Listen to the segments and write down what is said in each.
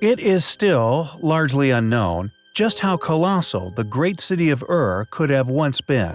It is still largely unknown just how colossal the great city of Ur could have once been.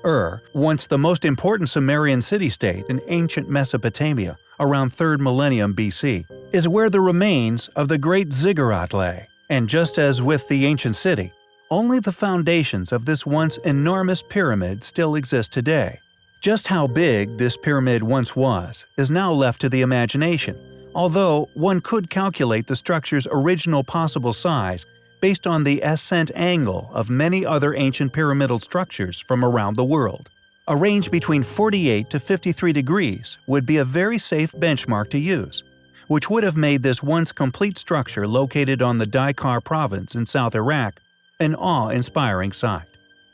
Ur, once the most important Sumerian city-state in ancient Mesopotamia around 3rd millennium BC, is where the remains of the great ziggurat lay, and just as with the ancient city, only the foundations of this once enormous pyramid still exist today. Just how big this pyramid once was is now left to the imagination, although one could calculate the structure's original possible size based on the ascent angle of many other ancient pyramidal structures from around the world. A range between 48 to 53 degrees would be a very safe benchmark to use, which would have made this once complete structure located on the Daikar province in South Iraq an awe-inspiring sight.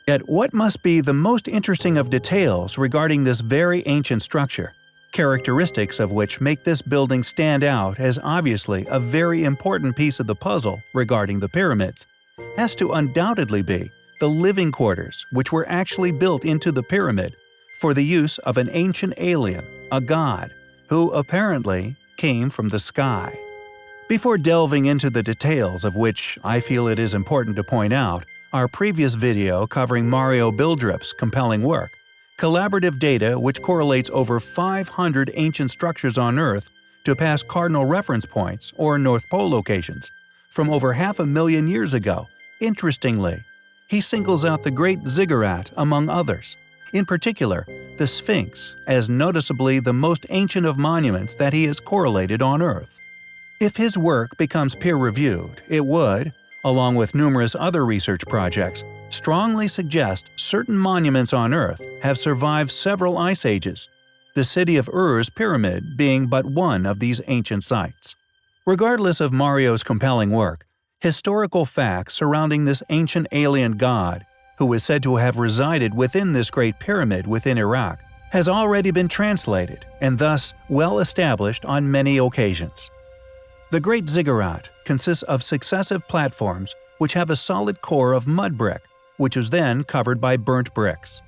Yet what must be the most interesting of details regarding this very ancient structure, characteristics of which make this building stand out as obviously a very important piece of the puzzle regarding the pyramids, has to undoubtedly be the living quarters which were actually built into the pyramid for the use of an ancient alien, a god, who apparently came from the sky. Before delving into the details of which I feel it is important to point out our previous video covering Mario Bildrup's compelling work, collaborative data which correlates over 500 ancient structures on Earth to past cardinal reference points or North Pole locations from over 500,000 years ago. Interestingly, he singles out the Great Ziggurat among others, in particular the Sphinx as noticeably the most ancient of monuments that he has correlated on Earth. If his work becomes peer-reviewed, it would, along with numerous other research projects, strongly suggest certain monuments on Earth have survived several ice ages, the city of Ur's pyramid being but one of these ancient sites. Regardless of Mario's compelling work, historical facts surrounding this ancient alien god, who is said to have resided within this great pyramid within Iraq, has already been translated and thus well established on many occasions. The Great Ziggurat consists of successive platforms which have a solid core of mud brick, which was then covered by burnt bricks.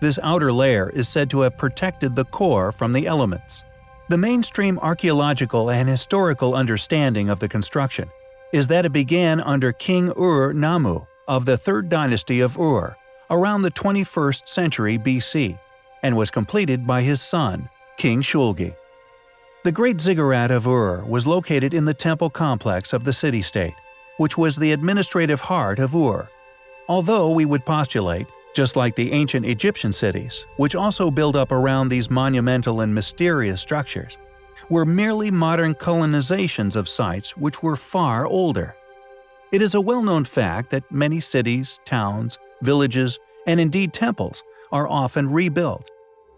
This outer layer is said to have protected the core from the elements. The mainstream archaeological and historical understanding of the construction is that it began under King Ur-Nammu of the 3rd dynasty of Ur around the 21st century BC and was completed by his son, King Shulgi. The Great Ziggurat of Ur was located in the temple complex of the city-state, which was the administrative heart of Ur. Although we would postulate, just like the ancient Egyptian cities, which also build up around these monumental and mysterious structures, were merely modern colonizations of sites which were far older. It is a well-known fact that many cities, towns, villages, and indeed temples are often rebuilt,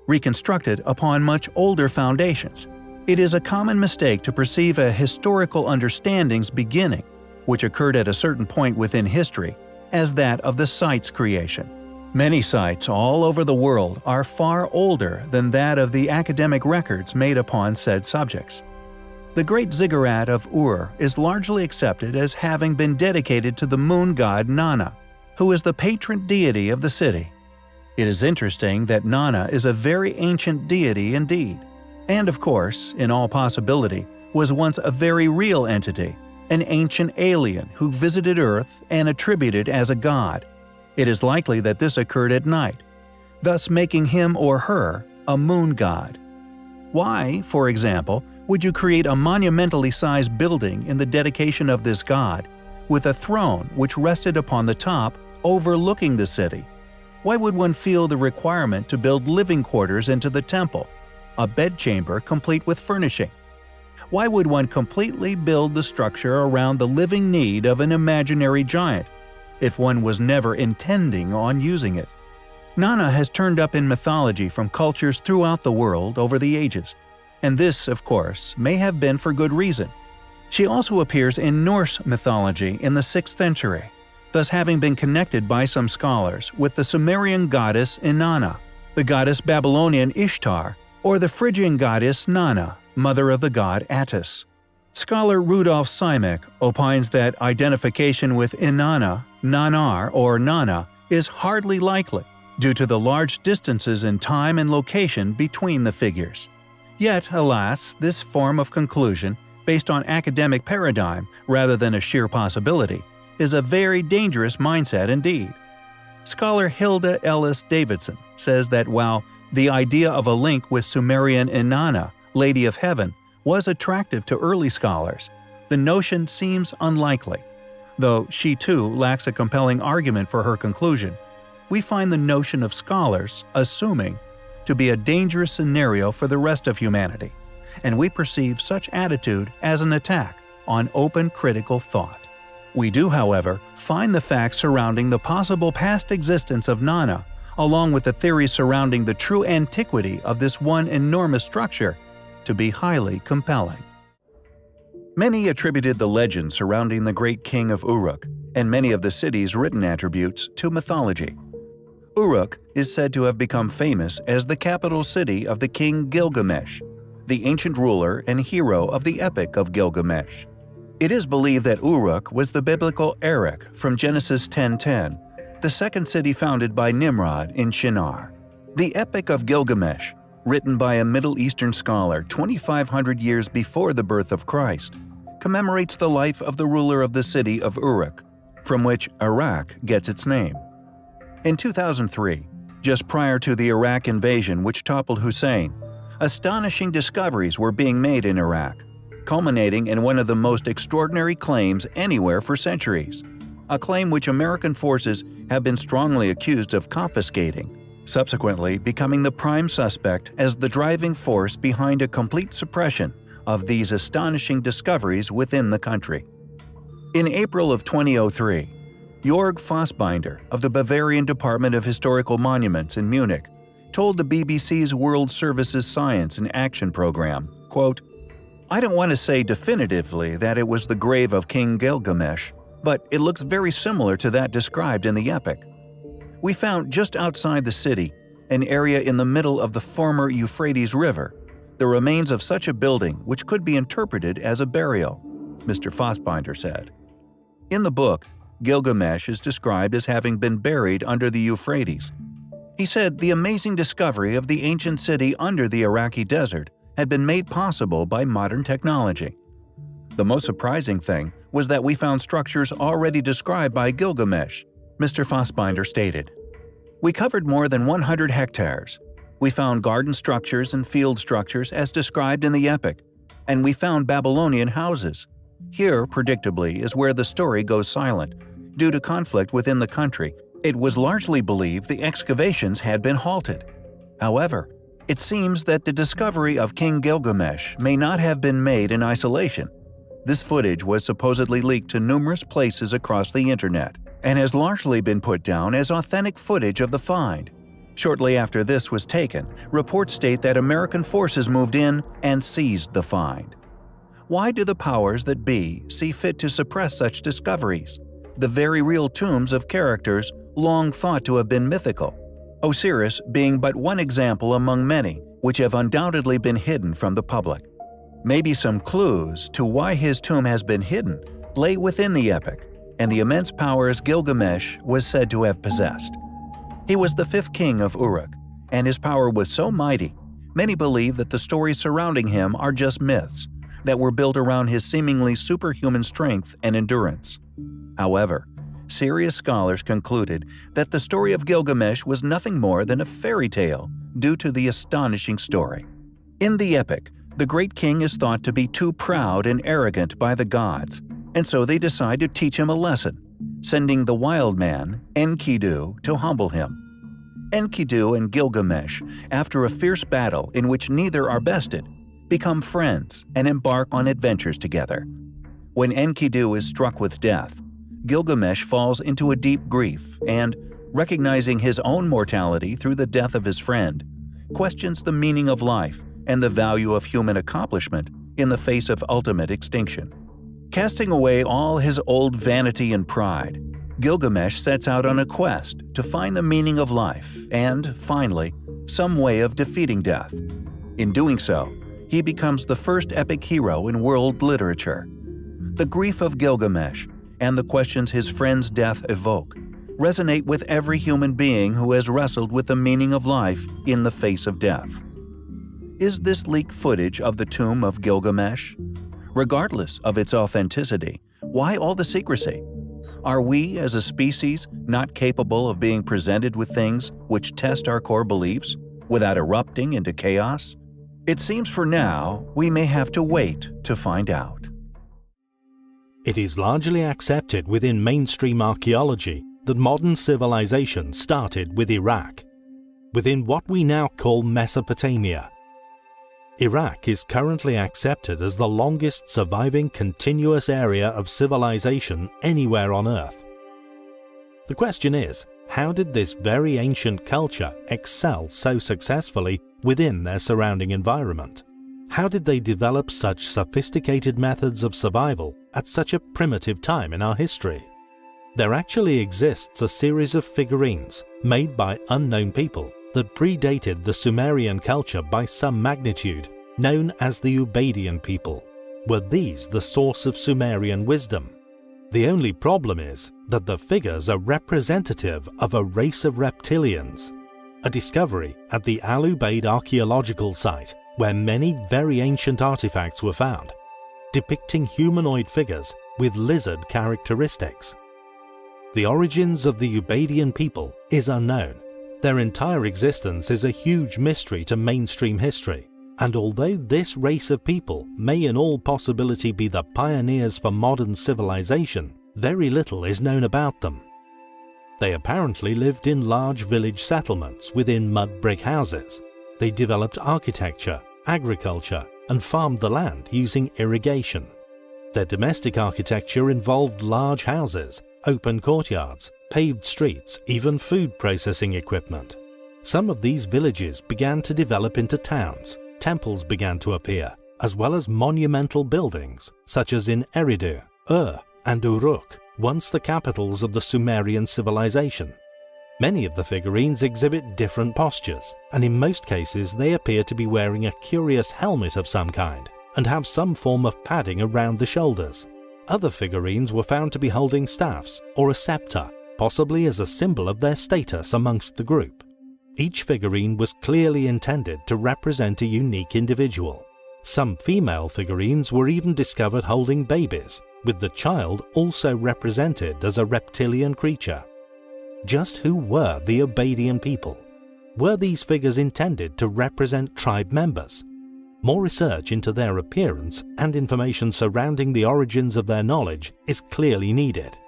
reconstructed upon much older foundations. It is a common mistake to perceive a historical understanding's beginning, which occurred at a certain point within history, as that of the site's creation. Many sites all over the world are far older than that of the academic records made upon said subjects. The Great Ziggurat of Ur is largely accepted as having been dedicated to the moon god Nana, who is the patron deity of the city. It is interesting that Nana is a very ancient deity indeed, and of course, in all possibility, was once a very real entity, an ancient alien who visited Earth and attributed as a god. It is likely that this occurred at night, thus making him or her a moon god. Why, for example, would you create a monumentally sized building in the dedication of this god, with a throne which rested upon the top overlooking the city? Why would one feel the requirement to build living quarters into the temple, a bedchamber complete with furnishing? Why would one completely build the structure around the living need of an imaginary giant, if one was never intending on using it? Nana has turned up in mythology from cultures throughout the world over the ages, and this, of course, may have been for good reason. She also appears in Norse mythology in the 6th century, thus having been connected by some scholars with the Sumerian goddess Inanna, the goddess Babylonian Ishtar, or the Phrygian goddess Nana, mother of the god Attis. Scholar Rudolf Simek opines that identification with Inanna, Nanar, or Nana is hardly likely, due to the large distances in time and location between the figures. Yet, alas, this form of conclusion based on academic paradigm rather than a sheer possibility, is a very dangerous mindset indeed. Scholar Hilda Ellis Davidson says that while the idea of a link with Sumerian Inanna, Lady of Heaven, was attractive to early scholars, the notion seems unlikely. Though she too lacks a compelling argument for her conclusion, we find the notion of scholars assuming to be a dangerous scenario for the rest of humanity, and we perceive such attitude as an attack on open critical thought. We do, however, find the facts surrounding the possible past existence of Nana, along with the theories surrounding the true antiquity of this one enormous structure, to be highly compelling. Many attributed the legend surrounding the great king of Uruk and many of the city's written attributes to mythology. Uruk is said to have become famous as the capital city of the king Gilgamesh, the ancient ruler and hero of the Epic of Gilgamesh. It is believed that Uruk was the biblical Erech from Genesis 10:10, the second city founded by Nimrod in Shinar. The Epic of Gilgamesh, written by a Middle Eastern scholar 2,500 years before the birth of Christ, commemorates the life of the ruler of the city of Uruk, from which Iraq gets its name. In 2003, just prior to the Iraq invasion which toppled Hussein, astonishing discoveries were being made in Iraq, culminating in one of the most extraordinary claims anywhere for centuries, a claim which American forces have been strongly accused of confiscating, subsequently becoming the prime suspect as the driving force behind a complete suppression of these astonishing discoveries within the country. In April of 2003, Jörg Fassbinder of the Bavarian Department of Historical Monuments in Munich told the BBC's World Services Science and Action program, quote, "I don't want to say definitively that it was the grave of King Gilgamesh, but it looks very similar to that described in the epic. We found just outside the city, an area in the middle of the former Euphrates River, the remains of such a building which could be interpreted as a burial," Mr. Fassbinder said. In the book, Gilgamesh is described as having been buried under the Euphrates. He said the amazing discovery of the ancient city under the Iraqi desert had been made possible by modern technology. The most surprising thing was that we found structures already described by Gilgamesh, Mr. Fassbinder stated. We covered more than 100 hectares. We found garden structures and field structures as described in the epic, and we found Babylonian houses. Here, predictably, is where the story goes silent. Due to conflict within the country, it was largely believed the excavations had been halted. However, it seems that the discovery of King Gilgamesh may not have been made in isolation. This footage was supposedly leaked to numerous places across the internet and has largely been put down as authentic footage of the find. Shortly after this was taken, reports state that American forces moved in and seized the find. Why do the powers that be see fit to suppress such discoveries? The very real tombs of characters long thought to have been mythical, Osiris being but one example among many which have undoubtedly been hidden from the public. Maybe some clues to why his tomb has been hidden lay within the epic and the immense powers Gilgamesh was said to have possessed. He was the fifth king of Uruk, and his power was so mighty, many believe that the stories surrounding him are just myths that were built around his seemingly superhuman strength and endurance. However, serious scholars concluded that the story of Gilgamesh was nothing more than a fairy tale due to the astonishing story. In the epic, the great king is thought to be too proud and arrogant by the gods, and so they decide to teach him a lesson, sending the wild man, Enkidu, to humble him. Enkidu and Gilgamesh, after a fierce battle in which neither are bested, become friends and embark on adventures together. When Enkidu is struck with death, Gilgamesh falls into a deep grief and, recognizing his own mortality through the death of his friend, questions the meaning of life and the value of human accomplishment in the face of ultimate extinction. Casting away all his old vanity and pride, Gilgamesh sets out on a quest to find the meaning of life and, finally, some way of defeating death. In doing so, he becomes the first epic hero in world literature. The grief of Gilgamesh and the questions his friend's death evoke resonate with every human being who has wrestled with the meaning of life in the face of death. Is this leaked footage of the tomb of Gilgamesh? Regardless of its authenticity, why all the secrecy? Are we, as a species, not capable of being presented with things which test our core beliefs without erupting into chaos? It seems for now we may have to wait to find out. It is largely accepted within mainstream archaeology that modern civilization started with Iraq, within what we now call Mesopotamia. Iraq is currently accepted as the longest surviving continuous area of civilization anywhere on Earth. The question is, how did this very ancient culture excel so successfully within their surrounding environment? How did they develop such sophisticated methods of survival at such a primitive time in our history? There actually exists a series of figurines made by unknown people that predated the Sumerian culture by some magnitude, known as the Ubaidian people. Were these the source of Sumerian wisdom? The only problem is that the figures are representative of a race of reptilians, a discovery at the Al Ubaid archaeological site where many very ancient artifacts were found, depicting humanoid figures with lizard characteristics. The origins of the Ubaidian people is unknown. Their entire existence is a huge mystery to mainstream history, and although this race of people may in all possibility be the pioneers for modern civilization, very little is known about them. They apparently lived in large village settlements within mud brick houses. They developed architecture, agriculture, and farmed the land using irrigation. Their domestic architecture involved large houses, open courtyards, paved streets, even food processing equipment. Some of these villages began to develop into towns. Temples began to appear, as well as monumental buildings, such as in Eridu, and Uruk, once the capitals of the Sumerian civilization. Many of the figurines exhibit different postures, and in most cases they appear to be wearing a curious helmet of some kind, and have some form of padding around the shoulders. Other figurines were found to be holding staffs or a scepter, possibly as a symbol of their status amongst the group. Each figurine was clearly intended to represent a unique individual. Some female figurines were even discovered holding babies, with the child also represented as a reptilian creature. Just who were the Ubaidian people? Were these figures intended to represent tribe members? More research into their appearance and information surrounding the origins of their knowledge is clearly needed.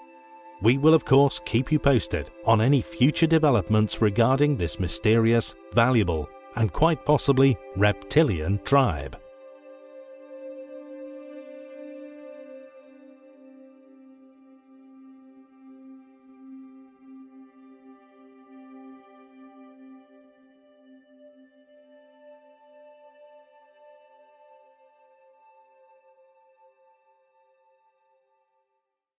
We will of course keep you posted on any future developments regarding this mysterious, valuable, and quite possibly reptilian tribe.